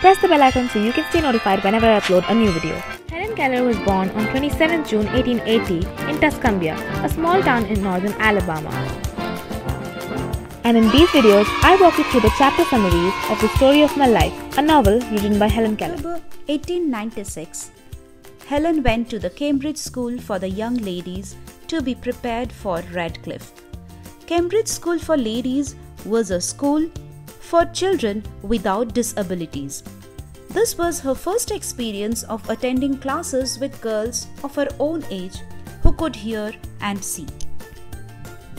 press the bell icon so you can stay notified whenever I upload a new video. Helen Keller was born on 27 June 1880 in Tuscumbia, a small town in northern Alabama. And in these videos, I walk you through the chapter summaries of The Story of My Life, a novel written by Helen Keller. October 1896, Helen went to the Cambridge School for the Young Ladies to be prepared for Radcliffe. Cambridge School for Ladies was a school for children without disabilities. This was her first experience of attending classes with girls of her own age who could hear and see.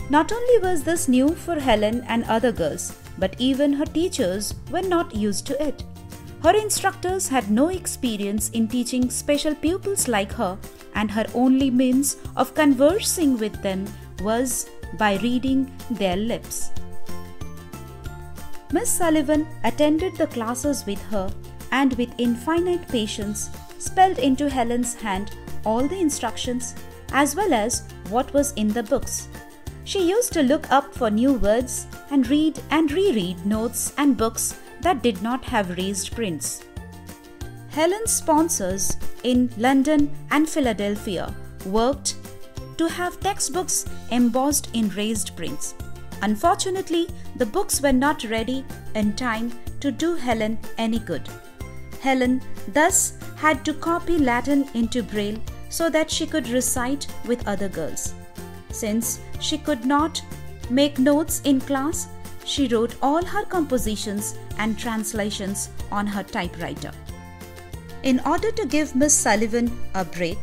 Not only was this new for Helen and other girls, but even her teachers were not used to it. Her instructors had no experience in teaching special pupils like her, and her only means of conversing with them was by reading their lips. Miss Sullivan attended the classes with her and with infinite patience spelled into Helen's hand all the instructions as well as what was in the books. She used to look up for new words and read and reread notes and books that did not have raised prints. Helen's sponsors in London and Philadelphia worked to have textbooks embossed in raised prints. Unfortunately, the books were not ready in time to do Helen any good. Helen thus had to copy Latin into Braille so that she could recite with other girls. Since she could not make notes in class, she wrote all her compositions and translations on her typewriter. In order to give Miss Sullivan a break,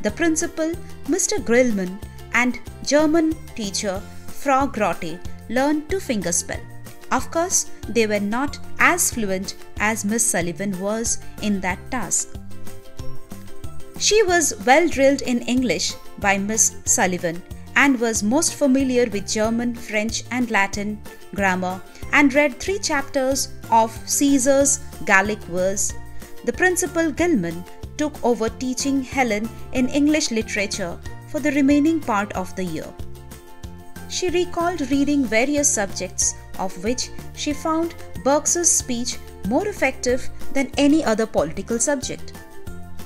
the principal, Mr. Grillman, and German teacher, Frau Grotte, learned to fingerspell. Of course, they were not as fluent as Miss Sullivan was in that task. She was well drilled in English by Miss Sullivan and was most familiar with German, French, and Latin grammar, and read 3 chapters of Caesar's Gallic verse. The principal, Gilman, took over teaching Helen in English literature for the remaining part of the year. She recalled reading various subjects, of which she found Burke's speech more effective than any other political subject.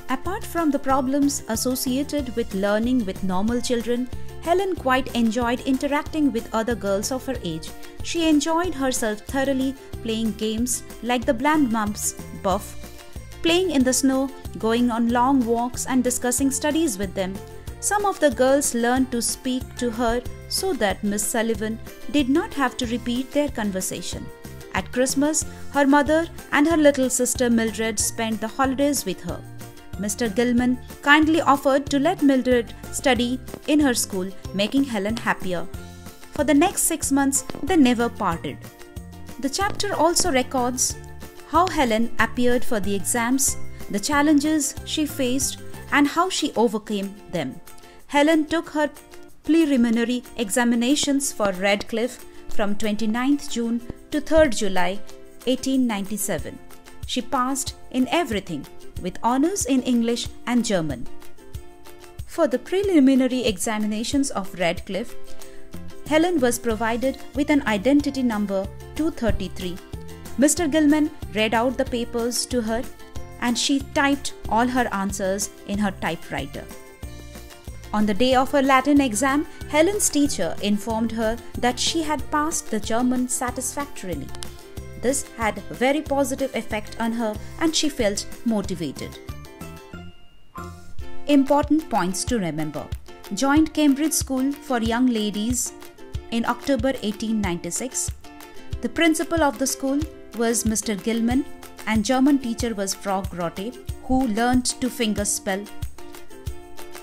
Apart from the problems associated with learning with normal children, Helen quite enjoyed interacting with other girls of her age. She enjoyed herself thoroughly playing games like the Bland Mumps Buff, playing in the snow, going on long walks and discussing studies with them. Some of the girls learned to speak to her so that Miss Sullivan did not have to repeat their conversation. At Christmas, her mother and her little sister Mildred spent the holidays with her. Mr. Gilman kindly offered to let Mildred study in her school, making Helen happier. For the next 6 months, they never parted. The chapter also records how Helen appeared for the exams, the challenges she faced, and how she overcame them. Helen took her preliminary examinations for Radcliffe from 29th June to 3rd July 1897. She passed in everything, with honors in English and German. For the preliminary examinations of Radcliffe, Helen was provided with an identity number 233. Mr. Gilman read out the papers to her and she typed all her answers in her typewriter. On the day of her Latin exam, Helen's teacher informed her that she had passed the German satisfactorily. This had a very positive effect on her and she felt motivated. Important points to remember. Joined Cambridge School for Young Ladies in October 1896. The principal of the school was Mr. Gilman and German teacher was Frau Grotte, who learned to fingerspell.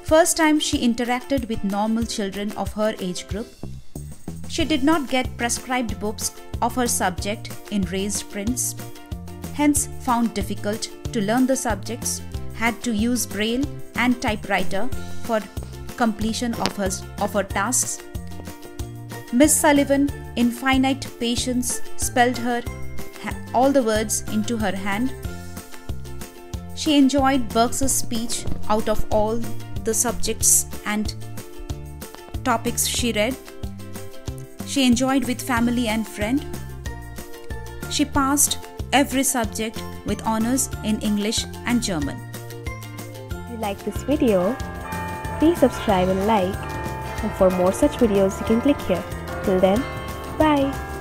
First time she interacted with normal children of her age group. She did not get prescribed books of her subject in raised prints, hence found difficult to learn the subjects, had to use Braille and typewriter for completion of her tasks. Miss Sullivan, infinite patience, spelled all the words into her hand. She enjoyed Burke's speech out of all the subjects and topics she read. She enjoyed with family and friend. She passed every subject with honors in English and German. If you like this video, please subscribe and like. And for more such videos, you can click here. Till then, bye.